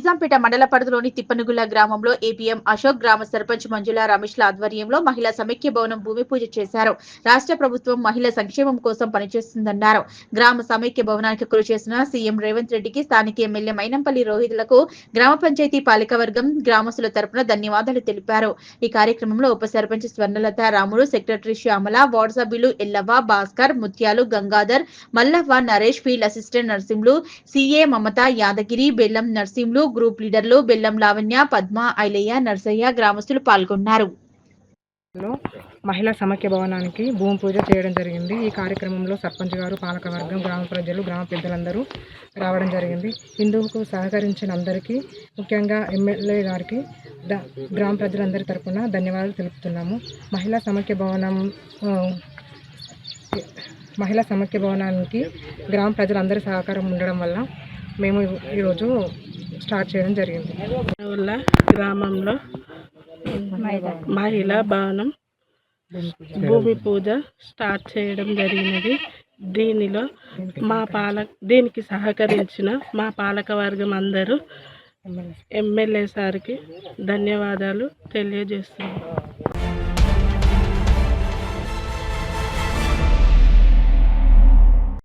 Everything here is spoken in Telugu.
నిజాంపేట మండల పరిధిలోని తిప్పనుగుల గ్రామంలో ఏపీఎం అశోక్ గ్రామ సర్పంచ్ మంజుల రమేష్ల ఆధ్వర్యంలో మహిళా సమైక్య భవనం భూమి పూజ చేశారు. రాష్ట్ర ప్రభుత్వం మహిళా సంక్షేమం కోసం పనిచేస్తుందన్నారు. గ్రామ సమైక్య భవనానికి కృషి చేసిన సీఎం రేవంత్ రెడ్డికి స్థానిక ఎమ్మెల్యే మైనంపల్లి రోహితులకు గ్రామ పంచాయతీ పాలకవర్గం గ్రామస్తుల తరపున ధన్యవాదాలు తెలిపారు. ఈ కార్యక్రమంలో ఉప సర్పంచ్ స్వర్ణలత రాములు, సెక్రటరీ శ్యామల, వార్డు సభ్యులు Ellavva, Bhaskar, Muthyalu, Gangadhar, Mallavva, Naresh, field assistant Narsimhulu, CA Mamatha, Yadagiri, Bellam Narsimhulu, group లీడర్లు బెల్లం లావణ్య, పద్మ, ఐలయ్య, నర్సయ్య, గ్రామస్తులు పాల్గొన్నారు. మహిళా సమైక్య భవనానికి భూమి పూజ చేయడం జరిగింది. ఈ కార్యక్రమంలో సర్పంచ్ గారు, పాలకవర్గం, గ్రామ ప్రజలు, గ్రామ పెద్దలందరూ రావడం జరిగింది. ఇందుకు సహకరించిన అందరికీ, ముఖ్యంగా ఎమ్మెల్యే గారికి గ్రామ ప్రజలందరి తరపున ధన్యవాదాలు తెలుపుతున్నాము. మహిళా సమైక్య భవనానికి గ్రామ ప్రజలందరి సహకారం ఉండడం వల్ల మేము ఈరోజు స్టార్ట్ చేయడం జరిగింది. గ్రామంలో మహిళా భవనం భూమి పూజ స్టార్ట్ చేయడం జరిగినది. దీనికి సహకరించిన మా పాలకవర్గం అందరూ ఎమ్మెల్యే సార్కి ధన్యవాదాలు తెలియజేస్తున్నాం.